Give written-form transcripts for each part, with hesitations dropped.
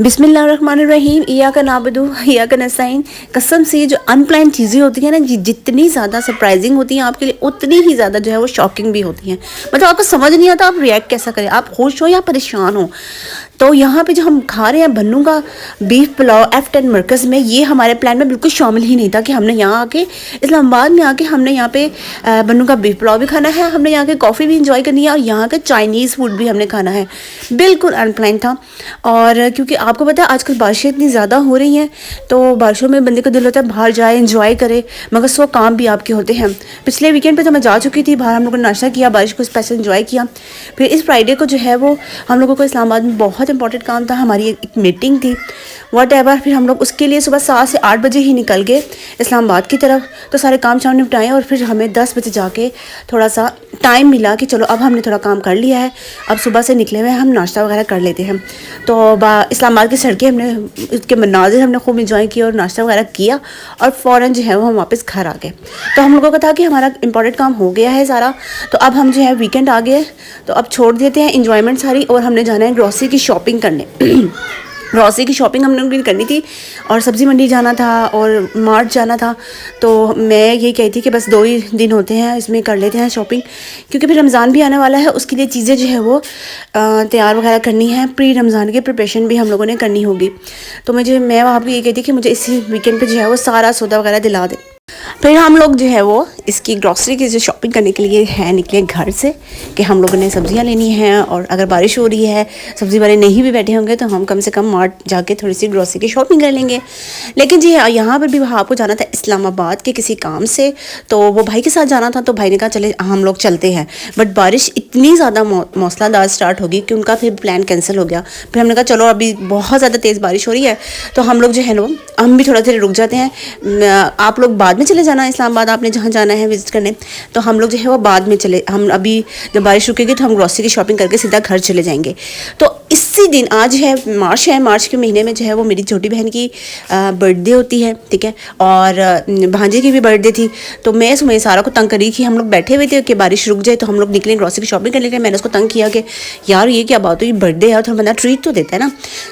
बिस्मिल्लाहिर्रहमानिर्रहीम इय्याक नअबुदु व इय्याक नस्तईन। कसम से ये जो अनप्लान चीज़ें होती हैं ना, जितनी ज़्यादा सरप्राइजिंग होती हैं आपके लिए, उतनी ही ज़्यादा जो है वो शॉकिंग भी होती हैं। मतलब आपको समझ नहीं आता आप रिएक्ट कैसा करें, आप खुश हो या परेशान हो। तो यहाँ पे जो हम खा रहे हैं बन्नू का बीफ पुलाव F10 मरकज़ में, ये हमारे प्लान में बिल्कुल शामिल ही नहीं था कि हमने यहाँ आके इस्लामाबाद में आके हमने यहाँ पे बन्नू का बीफ पुलाव भी खाना है, हमने यहाँ के कॉफ़ी भी इंजॉय करनी है और यहाँ का चाइनीज़ फूड भी हमने खाना है। बिल्कुल अनप्लान था। और क्योंकि आपको पता है आजकल बारिशें इतनी ज़्यादा हो रही हैं, तो बारिशों में बंदे का दिल होता है बाहर जाए इंजॉय करे, मगर 100 काम भी आपके होते हैं। पिछले वीकेंड पे तो मैं जा चुकी थी बाहर, हम लोगों ने नाश्ता किया, बारिश को स्पेशल इंजॉय किया। फिर इस फ्राइडे को जो है वो हम लोगों को इस्लामाबाद में बहुत इंपॉर्टेंट काम था, हमारी एक मीटिंग थी व्हाटएवर। फिर हम लोग उसके लिए सुबह 7 से 8 बजे ही निकल गए इस्लामाबाद की तरफ। तो सारे काम शाम निपटाए और फिर हमें 10 बजे जाके थोड़ा सा टाइम मिला कि चलो अब हमने थोड़ा काम कर लिया है, अब सुबह से निकले हुए हम नाश्ता वगैरह कर लेते हैं। तो इस्लामाबाद की सड़कें हमने, उसके मनाजिर हमने खूब इंजॉय किया और नाश्ता वगैरह किया और फ़ौरन जो है वो हम वापस घर आ गए। तो हम लोगों का था कि हमारा इंपॉर्टेंट काम हो गया है सारा, तो अब हम जो है वीकेंड आ गए, तो अब छोड़ देते हैं इंजॉयमेंट सारी और हमने जाना है ग्रॉसरी की शॉपिंग करने। ग्रॉसरी की शॉपिंग हमने करनी थी और सब्ज़ी मंडी जाना था और मार्ट जाना था। तो मैं ये कहती थी कि बस 2 ही दिन होते हैं, इसमें कर लेते हैं शॉपिंग, क्योंकि फिर रमज़ान भी आने वाला है, उसके लिए चीज़ें जो है वो तैयार वगैरह करनी है, प्री रमज़ान की प्रिपरेशन भी हम लोगों ने करनी होगी। तो मैं वहाँ पर ये कहती कि मुझे इसी वीकेंड पर जो है वो सारा सौदा वगैरह दिला दे। फिर हम लोग जो है वो इसकी ग्रॉसरी की जो शॉपिंग करने के लिए है निकले घर से कि हम लोगों ने सब्ज़ियाँ लेनी हैं, और अगर बारिश हो रही है सब्ज़ी वाले नहीं भी बैठे होंगे तो हम कम से कम मार्ट जाके थोड़ी सी ग्रॉसरी की शॉपिंग कर लेंगे। लेकिन जी यहाँ पर भी आपको जाना था इस्लामाबाद के किसी काम से, तो वो भाई के साथ जाना था, तो भाई ने कहा चले हम लोग चलते हैं। बट बारिश इतनी ज़्यादा मौसलाधार स्टार्ट होगी कि उनका फिर प्लान कैंसिल हो गया। फिर हमने कहा चलो अभी बहुत ज़्यादा तेज़ बारिश हो रही है, तो हम लोग जो है ना हम भी थोड़ा देर रुक जाते हैं, आप लोग बाद में चले जाना इस्लामाबाद, आपने जहाँ जाना है विज़िट करने, तो हम लोग जो है वो बाद में चले, हम अभी जब बारिश रुकेगी तो हम ग्रॉसरी की शॉपिंग करके सीधा घर चले जाएंगे। तो इसी दिन आज है मार्च के महीने में जो है वो मेरी छोटी बहन की बर्थडे होती है, ठीक है, और भांजे की भी बर्थडे थी। तो मैं सुबह सारा को तंग करी कि हम लोग बैठे हुए थे कि बारिश रुक जाए तो हम लोग निकलें ग्रॉसरी की शॉपिंग करने के लिए। मैंने उसको तंग किया कि यार ये क्या बात हुई, बर्थडे है तो बंदा ट्रीट तो देता है ना,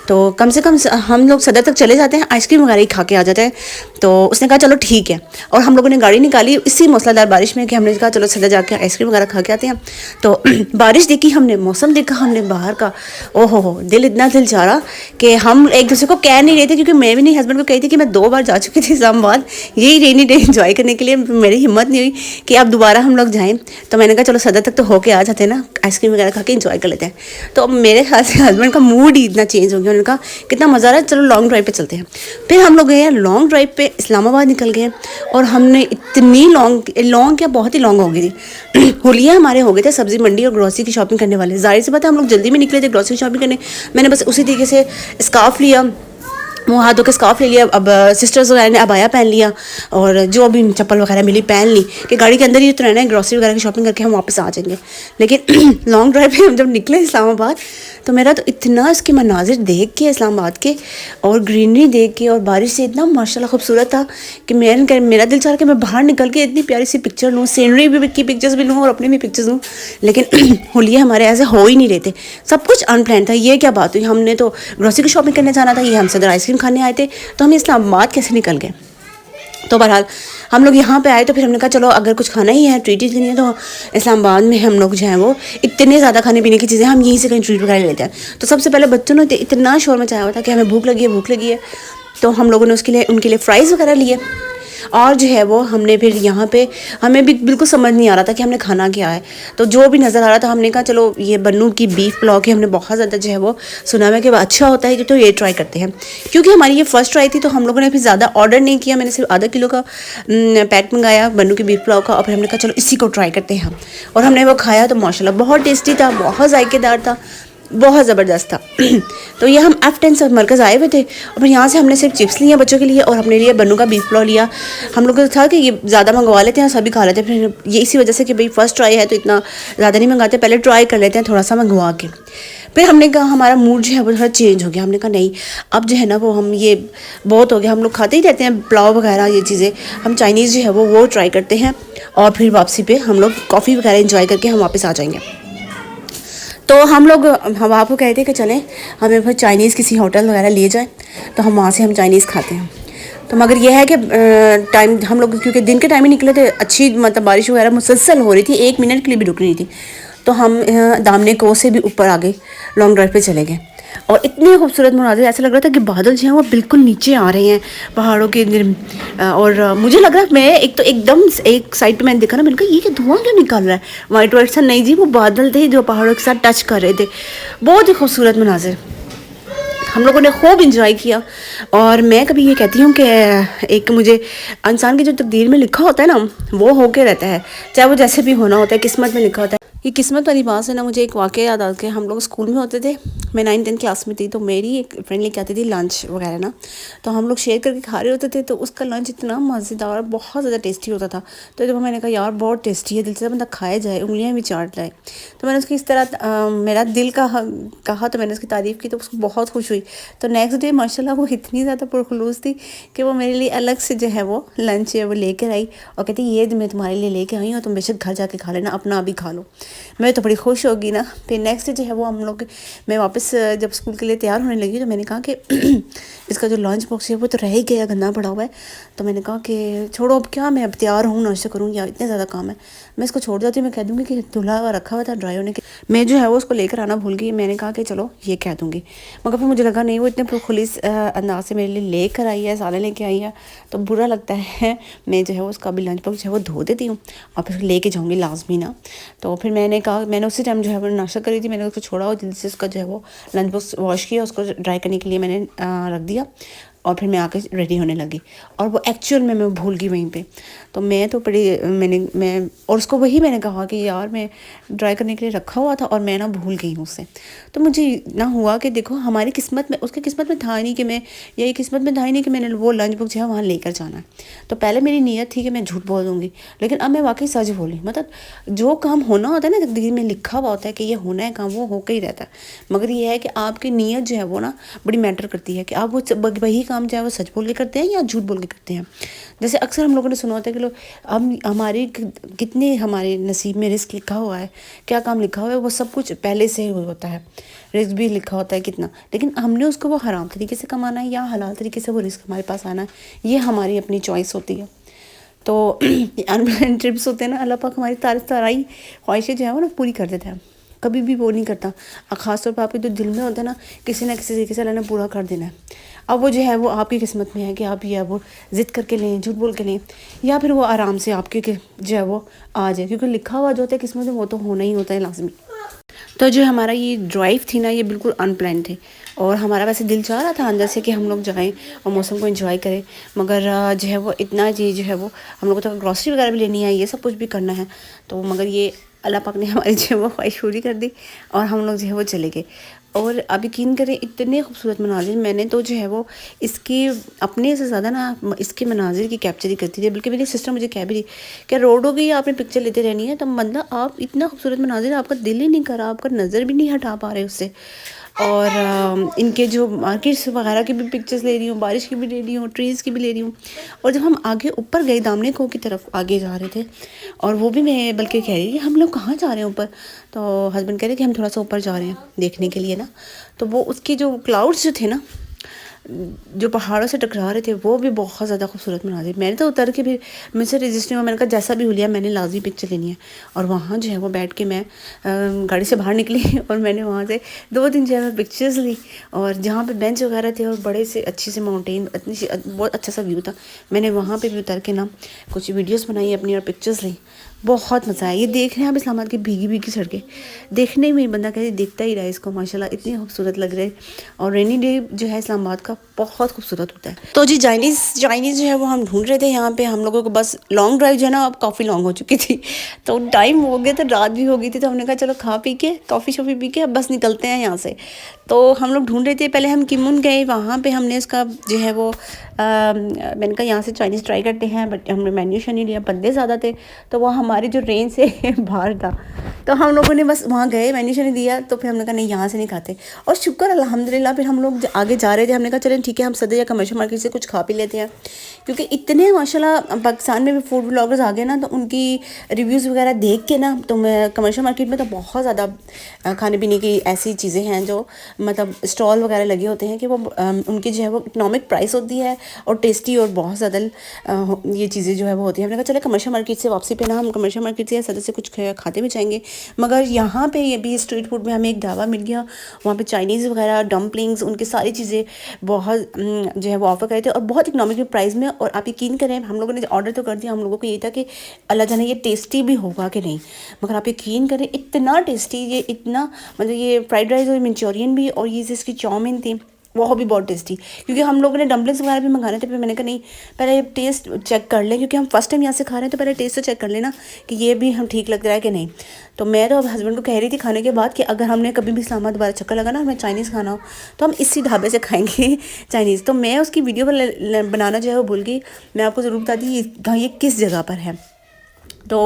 तो कम से कम हम लोग सदर तक चले जाते हैं, आइसक्रीम वगैरह ही खा के आ जाते हैं। तो उसने कहा चलो ठीक है, और हम लोगों ने गाड़ी निकाली इसी मौसलाधार बारिश में कि हमने कहा चलो सदर जाके आइसक्रीम वगैरह खा के आते हैं। तो बारिश देखी हमने, मौसम देखा हमने बाहर का, ओहो हो, इतना दिल चाह रहा कि हम एक दूसरे को कह नहीं रहे थे, क्योंकि मैं भी नहीं हस्बैंड को कही थी कि मैं 2 बार जा चुकी थी इस्लामाबाद यही रेनी डे एंजॉय करने के लिए, मेरी हिम्मत नहीं हुई कि अब दोबारा हम लोग जाएं। तो मैंने कहा चलो सदर तक तो होके आ जाते हैं ना, आइसक्रीम वगैरह खा के एंजॉय कर लेते हैं। तो मेरे ख्याल से हस्बैंड का मूड ही इतना चेंज हो गया, उन्होंने कहा कितना मज़ा आ रहा है, चलो लॉन्ग ड्राइव पे चलते हैं। फिर हम लोग गए लॉन्ग ड्राइव पे, इस्लामाबाद निकल गए और हमने इतनी लॉन्ग क्या बहुत ही लॉन्ग हो गई थी। होलिया हमारे हो गए थे सब्जी मंडी और ग्रॉसरी की शॉपिंग करने वाले। जाहिर सी बात है हम लोग जल्दी में निकले थे ग्रॉसरी शॉपिंग करने। मैंने बस उसी तरीके से स्कार्फ लिया, मुँह हाथों के स्कार्फ ले लिया, अब सिस्टर्स वगैरह ने अबाया पहन लिया और जो भी चप्पल वगैरह मिली पहन ली कि गाड़ी के अंदर ही तो रहना है, ग्रॉसरी वगैरह की शॉपिंग करके हम वापस आ जाएंगे। लेकिन लॉन्ग ड्राइव पे हम जब निकले इस्लामाबाद, तो मेरा तो इतना इसके मनाजिर देख के इस्लामाबाद के और ग्रीनरी देख के और बारिश से इतना माशाल्लाह खूबसूरत था कि मेरा दिल चाह रहा कि मैं बाहर निकल के इतनी प्यारी सी पिक्चर लूँ, सीनरी भी की पिक्चर्स भी लूँ और अपने भी पिक्चर्स लूँ। लेकिन होलिया हमारे ऐसे हो ही नहीं रहे थे, सब कुछ अनप्लान था। ये क्या बात हुई, हमने तो ग्रॉसरी की शॉपिंग करने जाना था, ये हम सदर आइसक्रीम खाने आए थे, तो हम इस्लामाबाद कैसे निकल गए। तो बहरहाल हम लोग यहाँ पे आए, तो फिर हमने कहा चलो अगर कुछ खाना ही है, ट्रीट ही लेनी है, तो इस्लामाबाद में हम लोग जो है वो इतने ज़्यादा खाने पीने की चीज़ें हम यहीं से कहीं ट्रीट वगैरह लेते हैं। तो सबसे पहले बच्चों ने इतना शोर मचाया हुआ था कि हमें भूख लगी है, तो हम लोगों ने उनके लिए फ़्राइज़ वगैरह लिए। और जो है वो हमने फिर यहाँ पे हमें भी बिल्कुल समझ नहीं आ रहा था कि हमने खाना क्या है, तो जो भी नज़र आ रहा था हमने कहा चलो ये बन्नू की बीफ पुलाव की हमने बहुत ज़्यादा जो है वो सुना है कि अच्छा होता है, तो ये ट्राई करते हैं। क्योंकि हमारी ये फर्स्ट ट्राई थी, तो हम लोगों ने फिर ज़्यादा ऑर्डर नहीं किया, मैंने सिर्फ ½ किलो का पैक मंगाया बन्नू की बीफ पुलाव का, और फिर हमने कहा चलो इसी को ट्राई करते हैं हम। और हमने वो खाया तो माशाल्लाह बहुत टेस्टी था, बहुत जायकेदार था, बहुत ज़बरदस्त था। तो ये हम F10 मरकज़ आए हुए थे और फिर यहाँ से हमने सिर्फ चिप्स लिए बच्चों के लिए और अपने लिए बन्नू का बीफ पुलाव लिया। हम लोग को था कि ये ज़्यादा मंगवा लेते हैं, सभी खा लेते हैं, फिर ये इसी वजह से कि भाई फर्स्ट ट्राई है तो इतना ज़्यादा नहीं मंगाते, पहले ट्राई कर लेते हैं थोड़ा सा मंगवा के। फिर हमने कहा हमारा मूड जो है वो थोड़ा चेंज हो गया, हमने कहा नहीं अब जो है ना वो हम ये बहुत हो गया, हम लोग खाते ही रहते हैं पुलाव वगैरह ये चीज़ें, हम चाइनीज़ जो है वो ट्राई करते हैं और फिर वापसी पे हम लोग कॉफ़ी वगैरह इंजॉय करके हम वापस आ जाएंगे। तो हम लोग हम आपको कहते हैं कि चलें हमें फिर चाइनीज़ किसी होटल वगैरह लिए जाए, तो हम वहाँ से हम चाइनीज़ खाते हैं। तो मगर यह है कि टाइम हम लोग क्योंकि दिन के टाइम ही निकले थे, अच्छी मतलब बारिश वगैरह मुसलसल हो रही थी, 1 मिनट के लिए भी रुक रही थी। तो हम दामने को से भी ऊपर आ गए, लॉन्ग ड्राइव पे चले गए। और इतने खूबसूरत मनाज़िर, ऐसा लग रहा था कि बादल जो हैं वो बिल्कुल नीचे आ रहे हैं पहाड़ों के और मुझे लग रहा है, मैं एक तो एकदम एक साइड पे मैंने देखा ना, मैंने कहा ये क्या धुआं क्यों निकल रहा है, वाइट वाइट सा। नहीं जी, वो बादल थे जो पहाड़ों के साथ टच कर रहे थे। बहुत ही खूबसूरत मनाज़िर, हम लोगों ने खूब इंजॉय किया। और मैं कभी ये कहती हूँ कि एक मुझे इंसान की जो तकदीर में लिखा होता है ना, वो होके रहता है, चाहे वो जैसे भी होना होता है, किस्मत में लिखा होता है। ये किस्मत वाली बात से ना मुझे एक वाक़या याद आ गया। हम लोग स्कूल में होते थे, मैं 9th-10th क्लास में थी, तो मेरी एक फ्रेंड लेके आती थी लंच वगैरह ना, तो हम लोग शेयर करके खा रहे होते थे। तो उसका लंच इतना मज़ेदार, बहुत ज़्यादा टेस्टी होता था। तो जब मैंने कहा यार बहुत टेस्टी है, दिल से बंदा खाया जाए, उंगलियाँ भी चाट लाए। तो मैंने उसकी इस तरह मेरा दिल कहा तो मैंने उसकी तारीफ़ की, तो उसको बहुत खुश हुई। तो नेक्स्ट डे माशाल्लाह वो इतनी ज़्यादा पुरखलूस थी कि वो मेरे लिए अलग से जो है वो लंच है वो लेकर आई और कहती ये मैं तुम्हारे लिए लेके आई हूँ, तुम बेशक घर जाके खा लेना, अपना अभी खा लो। मैं तो बड़ी खुश होगी ना। फिर नेक्स्ट डे जो है वो हम लोग, मैं वापस जब स्कूल के लिए तैयार होने लगी, तो मैंने कहा कि इसका जो लंच बॉक्स है वो तो रह ही गया, गंदा पड़ा हुआ है। तो मैंने कहा कि छोड़ो अब क्या, मैं अब तैयार हूँ, नाश्ता करूँगी, इतने ज़्यादा काम है, मैं इसको छोड़ जाती हूँ। मैं कह दूँगी कि धुला हुआ रखा हुआ था ड्राई होने के, मैं जो है वो उसको लेकर आना भूल गई। मैंने कहा कि चलो ये कह दूँगी, मगर फिर मुझे लगा नहीं, वो इतने पुरखुलिस अंदाज से मेरे लिए लेकर आई है, साले लेके आई है, तो बुरा लगता है। मैं जो है वो उसका भी लंच बॉक्स जो है वो धो देती हूँ और फिर लेके जाऊँगी लाजमी ना। तो फिर मैंने कहा, मैंने उसी टाइम जो है वो नाश्ता करी थी, मैंने उसको छोड़ा और जल्दी से उसका जो है वो लंच बॉक्स वॉश किया, उसको ड्राई करने के लिए मैंने रख दिया और फिर मैं आके रेडी होने लगी। और वो एक्चुअल में मैं भूल गई वहीं पे। तो मैं तो बड़ी मैं और उसको वही मैंने कहा कि यार मैं ड्राई करने के लिए रखा हुआ था और मैं ना भूल गई हूँ उससे। तो मुझे ना हुआ कि देखो हमारी किस्मत में, उसकी किस्मत में था नहीं कि मैं, यही किस्मत में था ही नहीं कि मैंने वो लंच बॉक्स जो है वहाँ लेकर जाना है। तो पहले मेरी नीयत थी कि मैं झूठ बोल दूँगी, लेकिन अब मैं वाकई सच बोली। मतलब जो काम होना होता है ना, तकदीर में लिखा हुआ होता है कि ये होना है काम, वो होकर ही रहता है। मगर ये है कि आपकी नीयत जो है वो ना बड़ी मैटर करती है कि आप वो वही काम चाहे वो सच बोल के करते हैं या झूठ बोल के करते हैं। जैसे अक्सर हम लोगों ने सुना होता है कि लोग हम हमारी कितने हमारे नसीब में रिस्क लिखा हुआ है, क्या काम लिखा हुआ है, वो सब कुछ पहले से ही होता है। रिस्क भी लिखा होता है कितना, लेकिन हमने उसको वो हराम तरीके से कमाना है या हलाल तरीके से वो रिस्क हमारे पास आना है, ये हमारी अपनी चॉइस होती है। तो अनप्लान्ड ट्रिप्स होते हैं ना, अल्लाह पाक हमारी सारी ख्वाहिशें जो है वो ना पूरी कर देता है, कभी भी वो नहीं करता। और ख़ासतौर पर आपके जो दिल में होता है ना, किसी ना किसी तरीके से अल्लाह ने पूरा कर देना है। अब वो जो है वो आपकी किस्मत में है कि आप या वो ज़िद करके लें, झूठ बोल के लें, या फिर वो आराम से आपके जो है वो आ जाए, क्योंकि लिखा हुआ जो होता है किस्मत में वो तो होना ही होता है लाजमी। तो जो हमारा ये ड्राइव थी ना, ये बिल्कुल अनप्लान थे और हमारा वैसे दिल चाह रहा था अंदर से कि हम लोग जाएं और मौसम को एंजॉय करें, मगर जो है वो इतना जी जो है वो हम लोग को तो ग्रॉसरी वगैरह भी लेनी है, ये सब कुछ भी करना है। तो मगर ये अल्लाह पाक ने हमारी जो है वो ख्वाहिश पूरी कर दी और हम लोग जो है वो चले गए। और अब यकीन करें इतने खूबसूरत मनाजिर, मैंने तो जो है वो इसकी अपने से ज़्यादा ना इसके मनाजिर की कैप्चर ही करती थी। बल्कि मेरी सिस्टर मुझे कह भी रही क्या रोड हो गई, आपने पिक्चर लेते रहनी है, तो मतलब आप इतना खूबसूरत मनाजिर, आपका दिल ही नहीं कर रहा, आपका नज़र भी नहीं हटा पा रहे उससे। और इनके जो मार्केट्स वगैरह की भी पिक्चर्स ले रही हूँ, बारिश की भी ले रही हूँ, ट्रीज़ की भी ले रही हूँ। और जब हम आगे ऊपर गए, दामने को की तरफ आगे जा रहे थे, और वो भी मैं बल्कि कह रही हम लोग कहाँ जा रहे हैं ऊपर, तो हस्बैंड कह रहे कि हम थोड़ा सा ऊपर जा रहे हैं देखने के लिए ना। तो वो उसके जो क्लाउड्स जो थे ना, जो पहाड़ों से टकरा रहे थे, वो भी बहुत ज़्यादा खूबसूरत मनाजिर। मैंने तो उतर के फिर मुझसे रजिस्ट्री में मैंने कहा जैसा भी हो लिया, मैंने लाजमी पिक्चर लेनी है। और वहाँ जो है वो बैठ के मैं गाड़ी से बाहर निकली और मैंने वहाँ से 2-3 जो है पिक्चर्स ली। और जहाँ पे बेंच वगैरह थे और बड़े से अच्छे से माउंटेन, बहुत अच्छा सा व्यू था, मैंने वहाँ पर भी उतर के ना कुछ वीडियोज़ बनाई अपनी और पिक्चर्स ली। बहुत मज़ा आया ये देख रहे हैं आप इस्लामाबाद की भीगी भीगी सड़कें, देखने में बंदा कहते देखता ही रहा इसको, माशाल्लाह इतनी खूबसूरत लग रहे हैं। और रेनी डे जो है इस्लामाबाद का बहुत खूबसूरत होता है। तो जी चाइनीज़ जो है वो हम ढूंढ रहे थे यहाँ पे। हम लोगों को बस लॉन्ग ड्राइव जो है ना अब काफ़ी लॉन्ग हो चुकी थी, तो टाइम हो गया था, रात भी हो गई थी, तो हमने कहा चलो खा पी के कॉफ़ी शॉफ़ी पी के अब बस निकलते हैं यहाँ से। तो हम लोग ढूंढ रहे थे, पहले हम किमुन गए, वहाँ पे हमने उसका जो है वो मैंने कहा यहाँ से चाइनीज़ ट्राई करते हैं, बट हमने मेन्यू नहीं लिया, बंदे ज़्यादा थे तो वो हमारी जो रेंज से बाहर था। तो हम लोगों ने बस वहाँ गए, मैंने शाने दिया, तो फिर हमने कहा नहीं यहाँ से नहीं खाते। और शुक्र अल्हम्दुलिल्लाह फिर हम लोग आगे जा रहे थे, हमने कहा चलें ठीक है हम सदर या कमर्शियल मार्केट से कुछ खा पी लेते हैं, क्योंकि इतने माशाल्लाह पाकिस्तान में भी फूड ब्लॉगर्स आ गए ना, तो उनकी रिव्यूज़ वगैरह देख के ना, तो मैं कमर्शियल मार्केट में तो बहुत ज़्यादा खाने पीने की ऐसी चीज़ें हैं जो मतलब स्टॉल वगैरह लगे होते हैं कि वो उनकी जो है वो इकनॉमिक प्राइस होती है और टेस्टी और बहुत ज़्यादा ये चीज़ें जो है वो होती है। हमने कहा चले कमर्शियल मार्केट से वापसी पे ना हम कमर्शियल मार्केट से या सदर से कुछ खाते भी जाएंगे। मगर यहाँ पे ये भी स्ट्रीट फूड में हमें एक ढाबा मिल गया, वहाँ पे चाइनीज़ वगैरह डम्पलिंग्स उनकी सारी चीज़ें बहुत जो है वो ऑफ़र करे थे और बहुत इकनॉमिकल प्राइस में। और आप यकीन करें हम लोगों ने ऑर्डर तो कर दिया, हम लोगों को ये था कि अल्लाह जाने ये टेस्टी भी होगा कि नहीं, मगर आप यकीन करें इतना टेस्टी, ये इतना मतलब ये फ्राइड राइस और मंचूरियन भी और ये जिसकी चाउमीन थी वो भी बहुत टेस्टी, क्योंकि हम लोगों ने डम्पलिंग्स वगैरह भी मंगाने थे। फिर मैंने कहा नहीं पहले टेस्ट चेक कर लें, क्योंकि हम फर्स्ट टाइम यहाँ से खा रहे हैं, तो पहले टेस्ट तो चेक कर लेना कि ये भी हम ठीक लग रहा है कि नहीं। तो मैं तो अब हस्बैंड को कह रही थी खाने के बाद कि अगर हमने कभी भी इस्लामाबाद दोबारा चक्कर लगा ना, हमें चाइनीज़ खाना हो तो हम इसी ढाबे से खाएंगे चाइनीज़। तो मैं उसकी वीडियो बनाना जो है वो भूल गई, मैं आपको ज़रूर बता दी ये किस जगह पर है। तो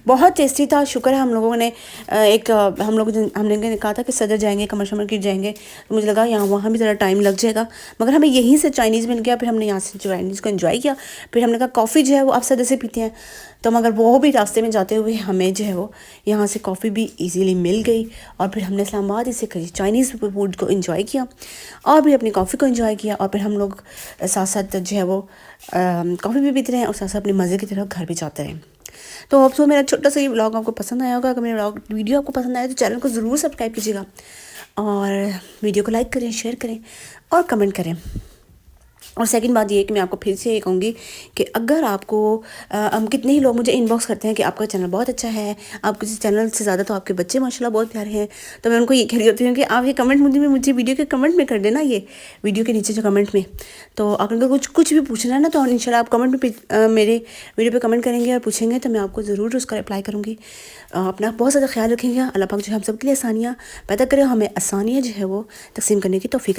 बहुत टेस्टी था। शुक्र है हम लोगों ने हमने कहा था कि सदर जाएंगे कमर्शियल मार्केट जाएंगे, तो मुझे लगा यहाँ वहाँ भी ज़रा टाइम लग जाएगा, मगर हमें यहीं से चाइनीज़ मिल गया। फिर हमने यहाँ से चाइनीज़ को एंजॉय किया। फिर हमने कहा कॉफ़ी जो है वो आप सदर से पीते हैं, तो मगर वो भी रास्ते में जाते हुए हमें जो है वो यहाँ से कॉफ़ी भी ईज़िली मिल गई। और फिर हमने इस्लामाबाद से चाइनीज़ फूड को एंजॉय किया और भी अपनी कॉफ़ी को एंजॉय किया। और फिर हम लोग साथ साथ जो है वो कॉफ़ी भी पीते रहे और साथ साथ अपने मज़े की तरफ घर भी जाते रहे। तो अब मेरा छोटा सा ये व्लॉग आपको पसंद आया होगा। अगर मेरा वीडियो आपको पसंद आया तो चैनल को ज़रूर सब्सक्राइब कीजिएगा और वीडियो को लाइक करें, शेयर करें और कमेंट करें। और सेकंड बात ये कि मैं आपको फिर से ये कहूँगी कि अगर आपको कितने ही लोग मुझे इनबॉक्स करते हैं कि आपका चैनल बहुत अच्छा है, आपके चैनल से ज़्यादा तो आपके बच्चे माशाल्लाह बहुत प्यारे हैं, तो मैं उनको ये कह रही होती हूँ कि आप ये कमेंट मुझे वीडियो के कमेंट में कर देना, ये वीडियो के नीचे जो कमेंट में। तो आप उनको कुछ भी पूछना है ना, तो इंशाल्लाह आप कमेंट में मेरे वीडियो पर कमेंट करेंगे और पूछेंगे, तो मैं आपको ज़रूर उसका रिप्लाई करूँगी। अपना बहुत ज़्यादा ख्याल रखेंगे। अल्लाह पाक जो हम सब के लिए आसानियाँ पैदा करें, हमें आसानियाँ जो है वो तकसीम करने की तौफीक